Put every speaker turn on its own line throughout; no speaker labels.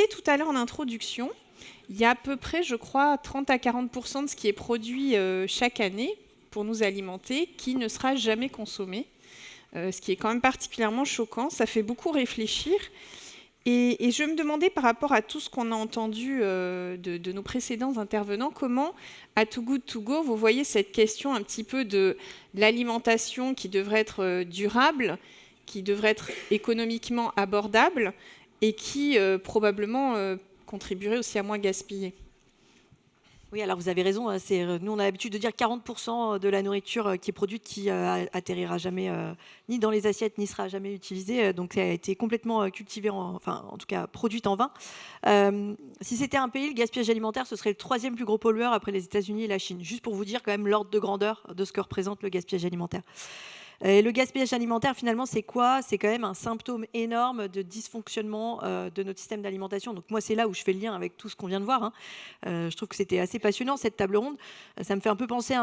disais tout à l'heure en introduction, il y a à peu près, je crois, 30 à 40% de ce qui est produit chaque année pour nous alimenter qui ne sera jamais consommé, ce qui est quand même particulièrement choquant. Ça fait beaucoup réfléchir. Et je me demandais par rapport à tout ce qu'on a entendu de nos précédents intervenants, comment à Too Good To Go, vous voyez cette question un petit peu de l'alimentation qui devrait être durable, qui devrait être économiquement abordable et qui probablement contribuerait aussi à moins gaspiller.
Oui, alors vous avez raison, hein, nous on a l'habitude de dire 40% de la nourriture qui est produite qui atterrira jamais ni dans les assiettes ni sera jamais utilisée, donc ça a été complètement cultivé, enfin en tout cas produite en vain. Si c'était un pays, le gaspillage alimentaire, ce serait le troisième plus gros pollueur après les États-Unis et la Chine, juste pour vous dire quand même l'ordre de grandeur de ce que représente le gaspillage alimentaire. Et le gaspillage alimentaire, finalement, c'est quoi? C'est quand même un symptôme énorme de dysfonctionnement de notre système d'alimentation. Donc moi, c'est là où je fais le lien avec tout ce qu'on vient de voir, hein. Je trouve que c'était assez passionnant, cette table ronde. Ça me fait un peu penser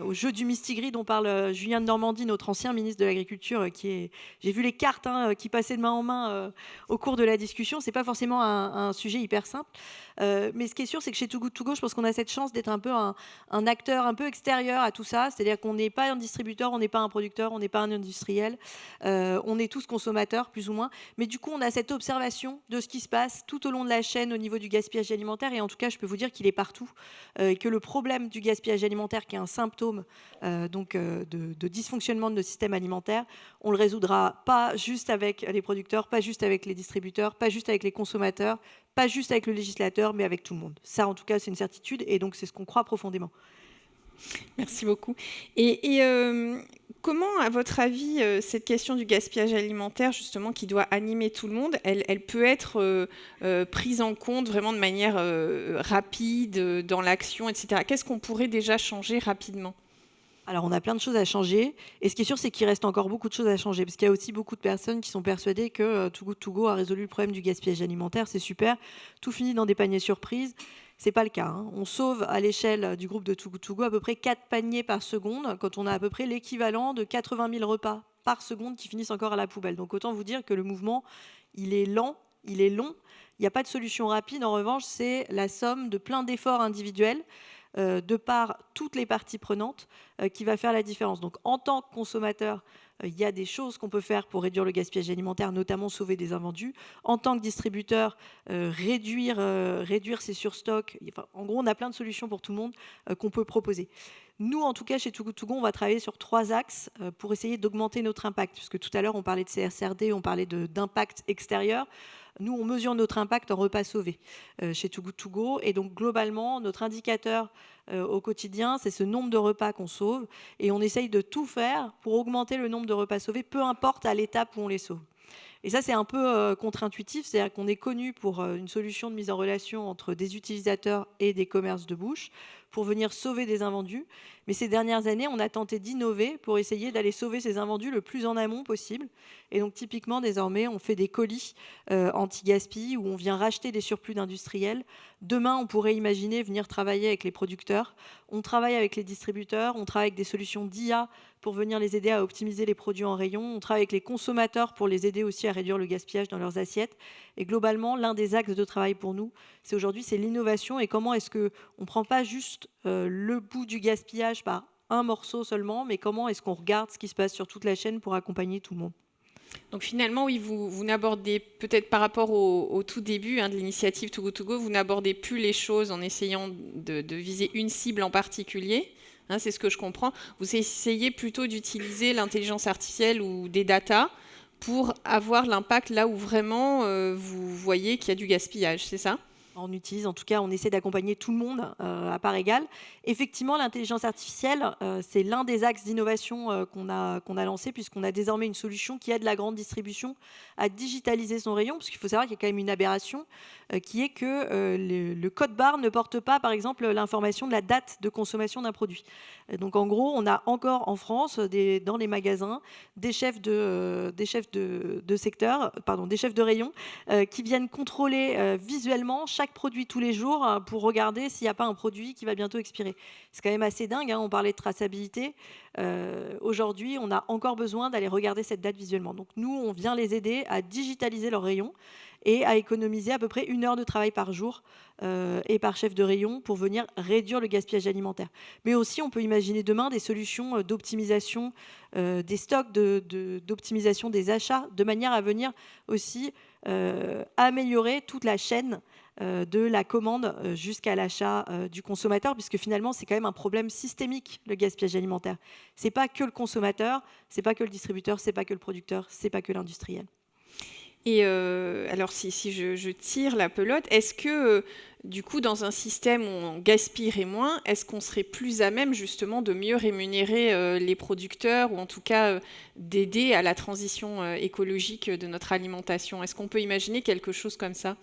au jeu du mistigris dont parle Julien de Normandie, notre ancien ministre de l'Agriculture, J'ai vu les cartes, hein, qui passaient de main en main au cours de la discussion. C'est pas forcément un sujet hyper simple. Mais ce qui est sûr, c'est que chez Too Good To Go, je pense qu'on a cette chance d'être un peu un acteur un peu extérieur à tout ça. C'est-à-dire qu'on n'est pas un distributeur, on n'est pas un producteur, on n'est pas un industriel. On est tous consommateurs, plus ou moins. Mais du coup, on a cette observation de ce qui se passe tout au long de la chaîne au niveau du gaspillage alimentaire. Et en tout cas, je peux vous dire qu'il est partout. Que le problème du gaspillage alimentaire, qui est un symptôme de dysfonctionnement de nos systèmes alimentaires, on le résoudra pas juste avec les producteurs, pas juste avec les distributeurs, pas juste avec les consommateurs, pas juste avec le législateur, mais avec tout le monde. Ça, en tout cas, c'est une certitude, et donc c'est ce qu'on croit profondément.
Merci beaucoup. Et comment, à votre avis, cette question du gaspillage alimentaire, justement, qui doit animer tout le monde, elle peut être prise en compte vraiment de manière rapide, dans l'action, etc. Qu'est-ce qu'on pourrait déjà changer rapidement?
Alors, on a plein de choses à changer. Et ce qui est sûr, c'est qu'il reste encore beaucoup de choses à changer. Parce qu'il y a aussi beaucoup de personnes qui sont persuadées que Too Good To Go a résolu le problème du gaspillage alimentaire. C'est super. Tout finit dans des paniers surprises. C'est pas le cas, hein. On sauve à l'échelle du groupe de Too Good To Go à peu près 4 paniers par seconde, quand on a à peu près l'équivalent de 80 000 repas par seconde qui finissent encore à la poubelle. Donc autant vous dire que le mouvement, il est lent, il est long. Il n'y a pas de solution rapide. En revanche, c'est la somme de plein d'efforts individuels de par toutes les parties prenantes qui va faire la différence. Donc en tant que consommateur, il y a des choses qu'on peut faire pour réduire le gaspillage alimentaire, notamment sauver des invendus. En tant que distributeur, réduire ses surstocks. Enfin, en gros, on a plein de solutions pour tout le monde qu'on peut proposer. Nous, en tout cas, chez Too Good To Go, on va travailler sur 3 axes pour essayer d'augmenter notre impact. Puisque tout à l'heure, on parlait de CSRD, on parlait d'impact extérieur. Nous, on mesure notre impact en repas sauvés chez Too Good To Go. Et donc, globalement, notre indicateur au quotidien, c'est ce nombre de repas qu'on sauve. Et on essaye de tout faire pour augmenter le nombre de repas sauvés, peu importe à l'étape où on les sauve. Et ça, c'est un peu contre-intuitif, c'est-à-dire qu'on est connu pour une solution de mise en relation entre des utilisateurs et des commerces de bouche pour venir sauver des invendus. Mais ces dernières années, on a tenté d'innover pour essayer d'aller sauver ces invendus le plus en amont possible. Et donc, typiquement, désormais, on fait des colis anti-gaspi où on vient racheter des surplus d'industriels. Demain, on pourrait imaginer venir travailler avec les producteurs. On travaille avec les distributeurs, on travaille avec des solutions d'IA pour venir les aider à optimiser les produits en rayon. On travaille avec les consommateurs pour les aider aussi à réduire le gaspillage dans leurs assiettes. Et globalement, l'un des axes de travail pour nous, c'est aujourd'hui, c'est l'innovation et comment est-ce qu'on ne prend pas juste le bout du gaspillage par un morceau seulement, mais comment est-ce qu'on regarde ce qui se passe sur toute la chaîne pour accompagner tout le monde.
Donc finalement, oui, vous n'abordez peut-être par rapport au tout début de l'initiative Too Good To Go, vous n'abordez plus les choses en essayant de viser une cible en particulier. C'est ce que je comprends. Vous essayez plutôt d'utiliser l'intelligence artificielle ou des datas pour avoir l'impact là où vraiment vous voyez qu'il y a du gaspillage, c'est ça?
On utilise, en tout cas, on essaie d'accompagner tout le monde à part égale. Effectivement, l'intelligence artificielle, c'est l'un des axes d'innovation qu'on a lancé, puisqu'on a désormais une solution qui aide la grande distribution à digitaliser son rayon, parce qu'il faut savoir qu'il y a quand même une aberration, qui est que le code barre ne porte pas, par exemple, l'information de la date de consommation d'un produit. Donc, en gros, on a encore en France, dans les magasins, des chefs de secteur, pardon, des chefs de rayon, qui viennent contrôler visuellement chaque produit tous les jours pour regarder s'il n'y a pas un produit qui va bientôt expirer. C'est quand même assez dingue, hein, on parlait de traçabilité. Aujourd'hui, on a encore besoin d'aller regarder cette date visuellement. Donc nous, on vient les aider à digitaliser leurs rayons. et à économiser à peu près 1 heure de travail par jour et par chef de rayon pour venir réduire le gaspillage alimentaire. Mais aussi, on peut imaginer demain des solutions d'optimisation des stocks, d'optimisation des achats, de manière à venir aussi améliorer toute la chaîne de la commande jusqu'à l'achat du consommateur, puisque finalement, c'est quand même un problème systémique, le gaspillage alimentaire. C'est pas que le consommateur, c'est pas que le distributeur, c'est pas que le producteur, c'est pas que l'industriel.
Et alors, si je tire la pelote, est-ce que, du coup, dans un système où on gaspillerait moins, est-ce qu'on serait plus à même, justement, de mieux rémunérer les producteurs, ou en tout cas d'aider à la transition écologique de notre alimentation? Est-ce qu'on peut imaginer quelque chose comme ça?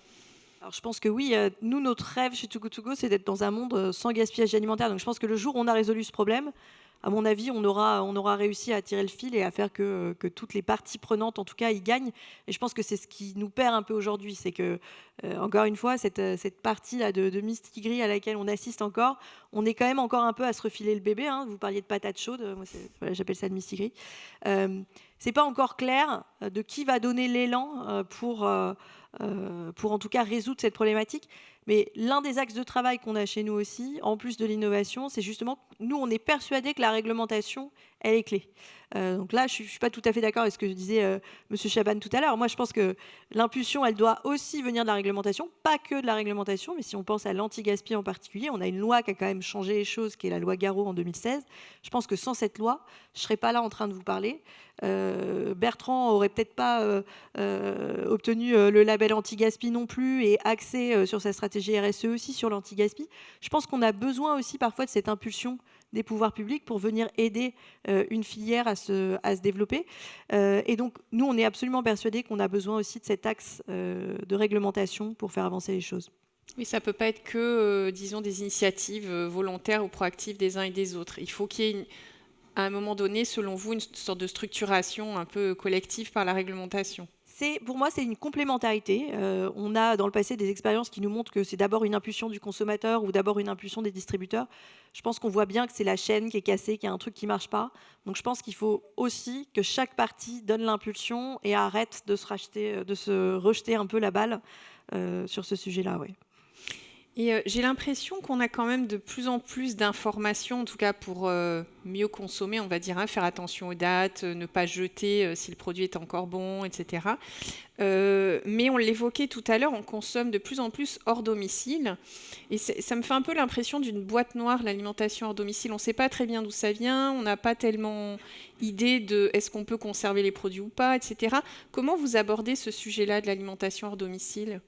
Alors je pense que oui, nous, notre rêve chez Too Good To Go, c'est d'être dans un monde sans gaspillage alimentaire. Donc je pense que le jour où on a résolu ce problème, à mon avis, on aura réussi à tirer le fil et à faire que toutes les parties prenantes, en tout cas, y gagnent. Et je pense que c'est ce qui nous perd un peu aujourd'hui. C'est que, encore une fois, cette partie-là de mistigris à laquelle on assiste encore, on est quand même encore un peu à se refiler le bébé, hein. Vous parliez de patates chaudes, moi, voilà, j'appelle ça le mistigris. C'est pas encore clair de qui va donner l'élan pour en tout cas résoudre cette problématique. Mais l'un des axes de travail qu'on a chez nous aussi, en plus de l'innovation, c'est justement, nous, on est persuadés que la réglementation, elle est clé. Donc là, je ne suis pas tout à fait d'accord avec ce que disait Monsieur Chaban tout à l'heure. Moi, je pense que l'impulsion, elle doit aussi venir de la réglementation, pas que de la réglementation, mais si on pense à l'anti-gaspi en particulier, on a une loi qui a quand même changé les choses, qui est la loi Garot en 2016. Je pense que sans cette loi, je ne serais pas là en train de vous parler. Bertrand aurait peut-être pas obtenu le label anti-gaspi non plus et axé sur sa stratégie RSE aussi sur l'anti-gaspi. Je pense qu'on a besoin aussi parfois de cette impulsion des pouvoirs publics pour venir aider une filière à se développer. Et donc, nous, on est absolument persuadés qu'on a besoin aussi de cet axe de réglementation pour faire avancer les choses.
Oui, ça ne peut pas être que, disons, des initiatives volontaires ou proactives des uns et des autres. Il faut qu'il y ait, à un moment donné, selon vous, une sorte de structuration un peu collective par la réglementation.
Pour moi, c'est une complémentarité. On a dans le passé des expériences qui nous montrent que c'est d'abord une impulsion du consommateur ou d'abord une impulsion des distributeurs. Je pense qu'on voit bien que c'est la chaîne qui est cassée, qu'il y a un truc qui ne marche pas. Donc je pense qu'il faut aussi que chaque partie donne l'impulsion et arrête de se rejeter un peu la balle sur ce sujet-là. Ouais.
Et j'ai l'impression qu'on a quand même de plus en plus d'informations, en tout cas pour mieux consommer, on va dire, hein, faire attention aux dates, ne pas jeter si le produit est encore bon, etc. Mais on l'évoquait tout à l'heure, on consomme de plus en plus hors domicile. Et ça me fait un peu l'impression d'une boîte noire, l'alimentation hors domicile. On ne sait pas très bien d'où ça vient, on n'a pas tellement idée de est-ce qu'on peut conserver les produits ou pas, etc. Comment vous abordez ce sujet-là de l'alimentation hors domicile ?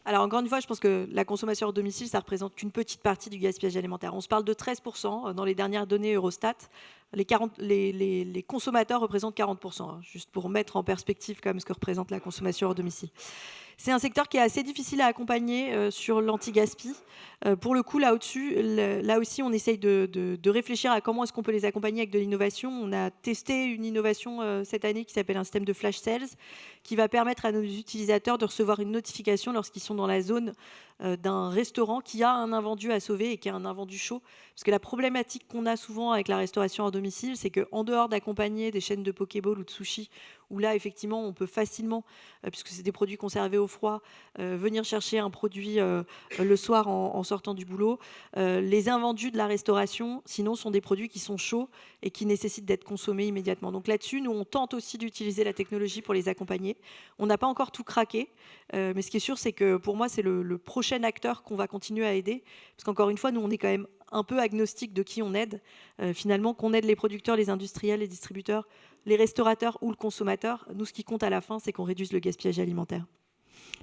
Alors encore une fois, je pense que la consommation hors domicile, ça représente qu'une petite partie du gaspillage alimentaire. On se parle de 13% dans les dernières données Eurostat. Les consommateurs représentent 40%, hein, juste pour mettre en perspective quand même ce que représente la consommation hors domicile. C'est un secteur qui est assez difficile à accompagner sur l'anti-gaspi. Pour le coup, là aussi, on essaye de réfléchir à comment est-ce qu'on peut les accompagner avec de l'innovation. On a testé une innovation cette année qui s'appelle un système de flash sales qui va permettre à nos utilisateurs de recevoir une notification lorsqu'ils sont dans la zone d'un restaurant qui a un invendu à sauver et qui a un invendu chaud. Parce que la problématique qu'on a souvent avec la restauration hors domicile, c'est qu'en dehors d'accompagner des chaînes de Pokéball ou de sushi, où là, effectivement, on peut facilement, puisque c'est des produits conservés au froid, venir chercher un produit le soir en sortant du boulot. Les invendus de la restauration, sinon, sont des produits qui sont chauds et qui nécessitent d'être consommés immédiatement. Donc là-dessus, nous, on tente aussi d'utiliser la technologie pour les accompagner. On n'a pas encore tout craqué, mais ce qui est sûr, c'est que pour moi, c'est le prochain acteur qu'on va continuer à aider. Parce qu'encore une fois, nous, on est quand même un peu agnostique de qui on aide. Finalement, qu'on aide les producteurs, les industriels, les distributeurs, les restaurateurs ou le consommateur, nous, ce qui compte à la fin, c'est qu'on réduise le gaspillage alimentaire.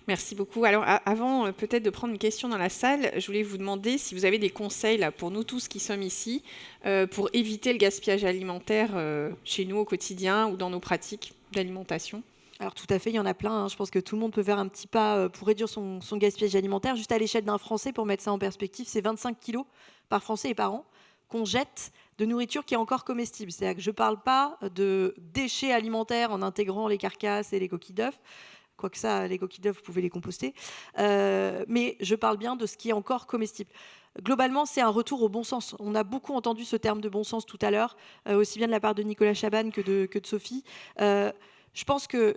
Merci beaucoup. Alors, avant peut-être de prendre une question dans la salle, je voulais vous demander si vous avez des conseils là, pour nous tous qui sommes ici, pour éviter le gaspillage alimentaire chez nous au quotidien ou dans nos pratiques d'alimentation.
Alors tout à fait, il y en a plein, hein. Je pense que tout le monde peut faire un petit pas pour réduire son gaspillage alimentaire. Juste à l'échelle d'un Français, pour mettre ça en perspective, c'est 25 kilos par Français et par an qu'on jette de nourriture qui est encore comestible. C'est-à-dire que je ne parle pas de déchets alimentaires en intégrant les carcasses et les coquilles d'œufs. Quoique ça, les coquilles d'œufs, vous pouvez les composter. Mais je parle bien de ce qui est encore comestible. Globalement, c'est un retour au bon sens. On a beaucoup entendu ce terme de bon sens tout à l'heure, aussi bien de la part de Nicolas Chaban que de Sophie. Je pense que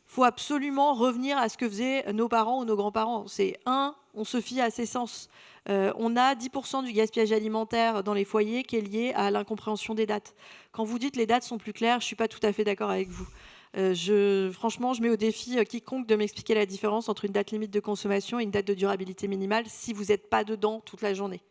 faut absolument revenir à ce que faisaient nos parents ou nos grands-parents. C'est on se fie à ses sens. On a 10% du gaspillage alimentaire dans les foyers qui est lié à l'incompréhension des dates. Quand vous dites les dates sont plus claires, je ne suis pas tout à fait d'accord avec vous. Franchement, je mets au défi quiconque de m'expliquer la différence entre une date limite de consommation et une date de durabilité minimale si vous n'êtes pas dedans toute la journée.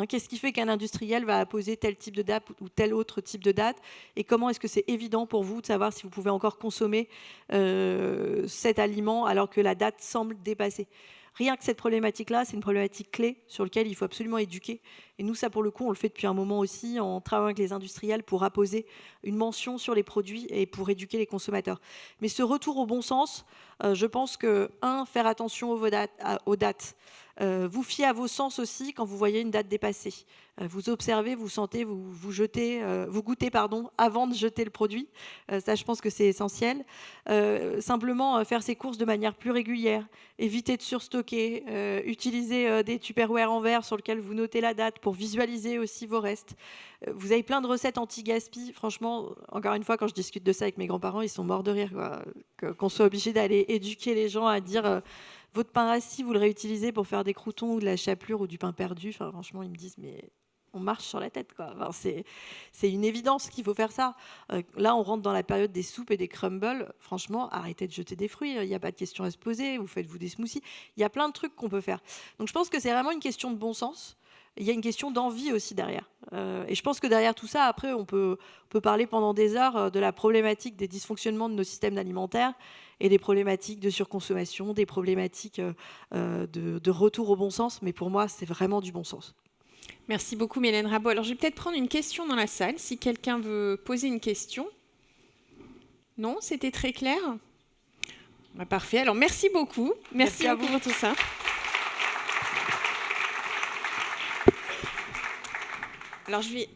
Qu'est-ce qui fait qu'un industriel va apposer tel type de date ou tel autre type de date? Et comment est-ce que c'est évident pour vous de savoir si vous pouvez encore consommer cet aliment alors que la date semble dépassée? Rien que cette problématique-là, c'est une problématique clé sur laquelle il faut absolument éduquer. Et nous, ça, pour le coup, on le fait depuis un moment aussi, en travaillant avec les industriels pour apposer une mention sur les produits et pour éduquer les consommateurs. Mais ce retour au bon sens, je pense que, faire attention aux dates. Vous fiez à vos sens aussi quand vous voyez une date dépassée. Vous observez, vous sentez, vous goûtez avant de jeter le produit. Ça, je pense que c'est essentiel. Simplement, faire ses courses de manière plus régulière, éviter de surstocker, utiliser des Tupperware en verre sur lesquels vous notez la date pour visualiser aussi vos restes. Vous avez plein de recettes anti-gaspi. Franchement, encore une fois, quand je discute de ça avec mes grands-parents, ils sont morts de rire, quoi. Qu'on soit obligé d'aller éduquer les gens à dire votre pain rassis, vous le réutilisez pour faire des croûtons ou de la chapelure ou du pain perdu. Enfin, franchement, ils me disent, mais on marche sur la tête, quoi. Enfin, c'est une évidence qu'il faut faire ça. Là, on rentre dans la période des soupes et des crumbles. Franchement, arrêtez de jeter des fruits. Il n'y a pas de question à se poser. Vous faites-vous des smoothies. Il y a plein de trucs qu'on peut faire. Donc, je pense que c'est vraiment une question de bon sens. Il y a une question d'envie aussi derrière. Et je pense que derrière tout ça, après, on peut parler pendant des heures de la problématique des dysfonctionnements de nos systèmes alimentaires et des problématiques de surconsommation, des problématiques de retour au bon sens. Mais pour moi, c'est vraiment du bon sens.
Merci beaucoup, Mylène Rabot. Alors, je vais peut-être prendre une question dans la salle, si quelqu'un veut poser une question. Non, c'était très clair? Parfait. Alors, merci beaucoup. Merci à vous pour tout ça. Alors, je vais